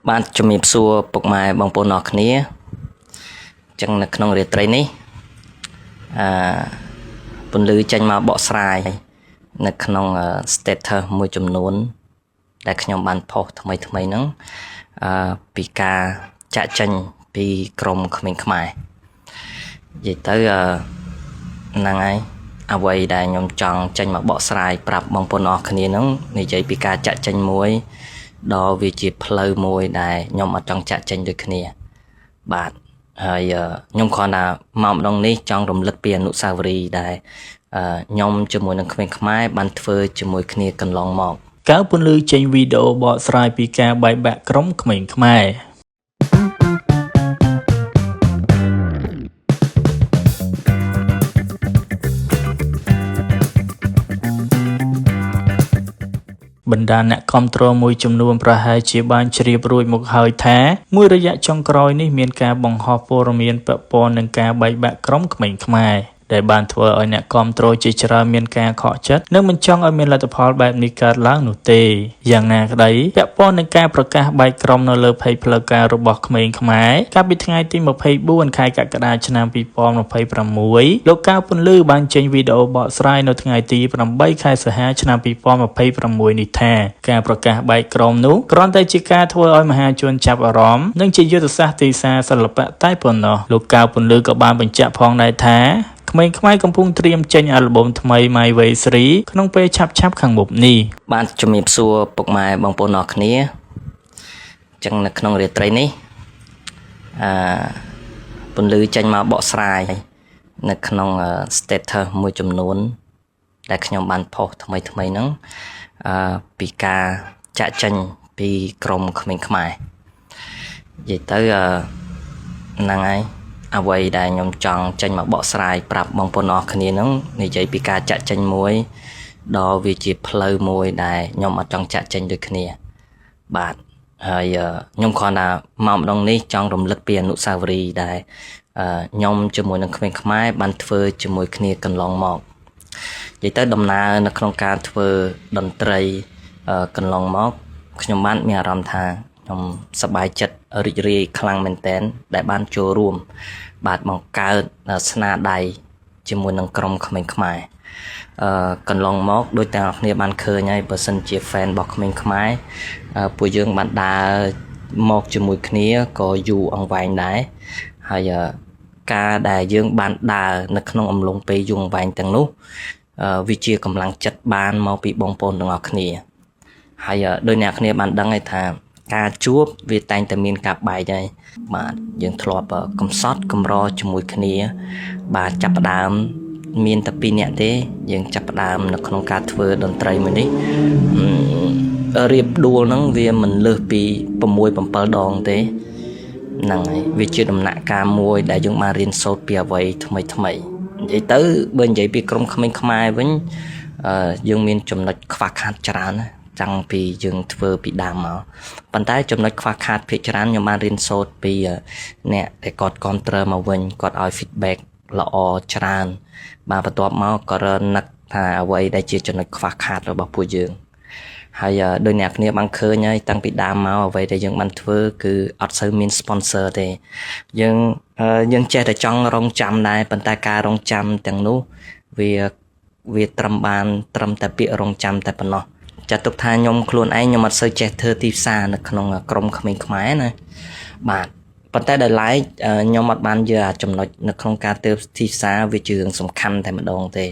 បានជំរាបសួរពុកម៉ែបងប្អូនអរគ្នាចឹងនៅក្នុងរាត្រីនេះពន្លឺចេញមកបកស្រាយនៅក្នុង status មួយចំនួនដែលខ្ញុំបានផុសថ្មីហ្នឹងពីការចាក់ចេញពីក្រមក្មេងខ្មែរនិយាយទៅហ្នឹងហើយអ្វីដែលខ្ញុំចង់ចេញមកបកស្រាយប្រាប់បងប្អូនអរគ្នាហ្នឹងនិយាយពីការចាក់ចេញមួយដល់វាជាផ្លូវមួយដែលខ្ញុំអត់ចង់ចាក់ចេញដូចគ្នាបាទហើយខ្ញុំគ្រាន់តែមកម្ដងនេះចង់រំលឹកពីអនុស្សាវរីយ៍ដែលខ្ញុំជាមួយនឹងក្មេងខ្មែរបានធ្វើជាមួយគ្នាកន្លងមកកើពន្លឺចេញវីដេអូបកស្រាយពីការបែកបាក់ក្រុមក្មេងខ្មែរបណ្ដាអ្នកគាំទ្រមួយចំនួនប្រហែលជាបានជ្រាបរួចមកហើយថាមួយរយៈចុងក្រោយនេះមានការបង្ហោះព័ត៌មានពាក់ព័ន្ធនឹងការបែកបាក់ក្រុមក្មេងខ្មែរដែលបានធ្វើឲ្យអ្នកគាំទ្រជាច្រើនមានការខកចិត្តនិងមិនចង់ឲ្យមានលទ្ធផលបែបនេះកើតឡើងនោះទេយ៉ាងណាក្តីពាក់ព័ន្ធនឹងការប្រកាសបែកក្រុមនៅលើเพจផ្លូវការរបស់ក្មេងខ្មែរកាលពីថ្ងៃទី24ខែកក្កដាឆ្នាំ2026លោកកៅពន្លឺបានចេញវីដេអូបកស្រាយនៅថ្ងៃទី8ខែសីហាឆ្នាំ2026នេះថាការប្រកាសបែកក្រុមនោះគ្រាន់តែជាការធ្វើឲ្យមហាជនចាប់អារម្មណ៍និងជាយុទ្ធសាស្ត្រទីផ្សារសិល្បៈតែប៉ុណ្ណោះលោកកៅពន្លឺក៏បានបញ្ជាក់ផងដែរថាក្មេងខ្មែរកំពុងត្រៀមចេញអាល់ប៊ុមថ្មី My Way 3ក្នុងពេលឆាប់ខាងមុខនេះបានជំរាបសួរពុកម៉ែបងប្អូនអរគ្នាចឹងនៅក្នុងរាត្រីនេះពន្លឺចេញមកបកស្រាយនៅក្នុង status មួយចំនួនដែលខ្ញុំបានផុសថ្មីហ្នឹងពីការចាក់ចេញពីក្រមក្មេងខ្មែរនិយាយទៅហ្នឹងហើយអ្វីដែលខ្ញុំចង់ចេញមកបកស្រាយប្រាប់បងប្អូនអរគ្នាហ្នឹងនិយាយពីការចាក់ចេញមួយដល់វាជាផ្លូវមួយដែលខ្ញុំអត់ចង់ចាក់ចេញដូចគ្នាបាទហើយខ្ញុំគ្រាន់តែមកម្ដងនេះចង់រំលឹកពីអនុស្សាវរីយ៍ដែលខ្ញុំជាមួយនឹងក្មេងខ្មែរបានធ្វើជាមួយគ្នាកន្លងមកនិយាយទៅដំណើរនៅក្នុងការធ្វើតន្ត្រីកន្លងមកខ្ញុំបានមានអារម្មណ៍ថាខ្ញុំសប្បាយចិត្តរីករាយខ្លាំងមែនទែនដែលបានចូលរួមបាទបង្កើតស្នាដៃជាមួយនឹងក្រុមក្មេងខ្មែរកន្លងមកដូចតែអ្នកគ្នាបានឃើញហើយបើសិនជា fan របស់ក្មេងខ្មែរពួកយើងបានដើរមកជាមួយគ្នាក៏យូរអង្វែងដែរហើយការដែលយើងបានដើរនៅក្នុងអំឡុងពេលយូរអង្វែងទាំងនោះវាជាកម្លាំងចិត្តបានមកពីបងប្អូនទាំងអស់គ្នាហើយដោយអ្នកគ្នាបានដឹងហើយថាការជួបវាតែងតែមានការបែកហើយបាទយើងធ្លាប់កំសត់កម្រជាមួយគ្នាបាទចាប់ផ្ដើមមានតែ2នាក់ទេយើងចាប់ផ្ដើមនៅក្នុងការធ្វើតន្ត្រីមួយនេះរៀបដួលហ្នឹងវាមិនលើសពី6 7ដងទេហ្នឹងហើយវាជាដំណាក់កាលមួយដែលយើងបានរៀនសូត្រពីអ្វីថ្មីនិយាយទៅបើនិយាយពីក្រុមក្មេងខ្មែរវិញយើងមានចំណុចខ្វះខាតច្រើនណាតាំងពីយើងធ្វើពីដើមមកប៉ុន្តែចំណុចខ្វះខាតភាគច្រើនខ្ញុំបានរៀនសូត្រពីអ្នកដែលគាត់គាំទ្រមកវិញគាត់ឲ្យ feedback ល្អច្រើនបាទបន្ទាប់មកក៏នឹកថាអ្វីដែលជាចំណុចខ្វះខាតរបស់ពួកយើងហើយដោយអ្នកគ្នាបានឃើញហើយតាំងពីដើមមកអ្វីដែលយើងបានធ្វើគឺអត់សូវមាន sponsor ទេយើងចេះតែចង់រងចាំដែរប៉ុន្តែការរងចាំទាំងនោះវាត្រឹមតែពាក្យរងចាំតែប៉ុណ្ណោះចាត់ទុកថាខ្ញុំខ្លួនឯងខ្ញុំអត់សូវចេះធ្វើទីផ្សារនៅក្នុងក្រុមក្មេងខ្មែរណាបាទប៉ុន្តែដោយឡែកខ្ញុំអត់បានយកចំណុចនៅក្នុងការធ្វើទីផ្សារវាជារឿងសំខាន់តែម្ដងទេ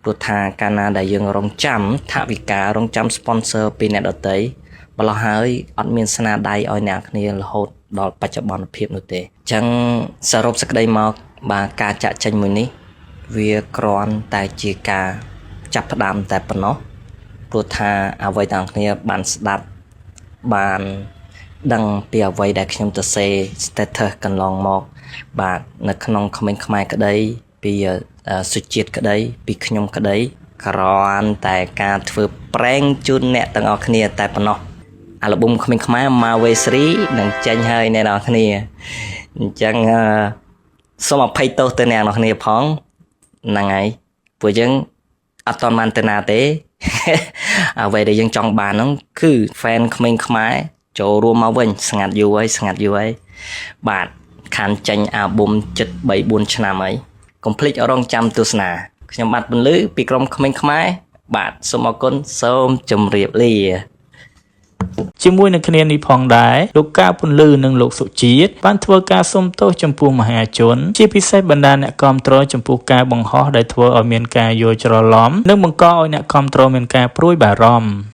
ព្រោះថាកាលណាដែលយើងរងចាំថវិការងចាំ sponsor ពីអ្នកដទៃម្ល៉េះហើយអត់មានស្នាដៃឲ្យអ្នកគ្នារហូតដល់បច្ចុប្បន្នភាពនោះទេអញ្ចឹងសរុបសេចក្តីមកបាទការចាក់ចេញមួយនេះវាគ្រាន់តែជាការចាប់ផ្ដើមតែប៉ុណ្ណោះព្រោះថាអ្វីទាំងគ្នាបានស្ដាប់បានដឹងពីអ្វីដែលខ្ញុំទៅសេ status កន្លងមកបាទនៅក្នុងក្មេងខ្មែរក្តីពីសុជាតិក្តីពីខ្ញុំក្តីគ្រាន់តែការធ្វើប្រេងជូនអ្នកទាំងអស់គ្នាតែប៉ុណ្ណោះអាល់ប៊ុមក្មេងខ្មែរ My Way 3នឹងចេញហើយអ្នកនរគ្នាអញ្ចឹងសូមអភ័យទោសទៅអ្នកនរគ្នាផងហ្នឹងហើយពួកយើងអត់តន់បានទៅណាទេអ្វីដែលយើងចង់បានហ្នឹងគឺ fan ក្មេងខ្មែរ ចូលរួមមកវិញស្ងាត់យូរហើយបាទខានចេញអាប៊ុំចិត្ត3 4ឆ្នាំហើយកុំភ្លេចរងចាំទស្សនាខ្ញុំបាទពន្លឺពីក្រុមក្មេងខ្មែរបាទសូមអរគុណសូមជម្រាបលា ជាមួយនឹងគ្នានេះផងដែរលោកកៅពន្លឺនិងលោកសុជាតិបានធ្វើការសុំទោសចំពោះមហាជនជាពិសេសបណ្ដាអ្នកគាំទ្រចំពោះការបង្ហោះដែលធ្វើឲ្យមានការយល់ច្រឡំនិងបង្កឲ្យអ្នកគាំទ្រមានការព្រួយបារម្ភ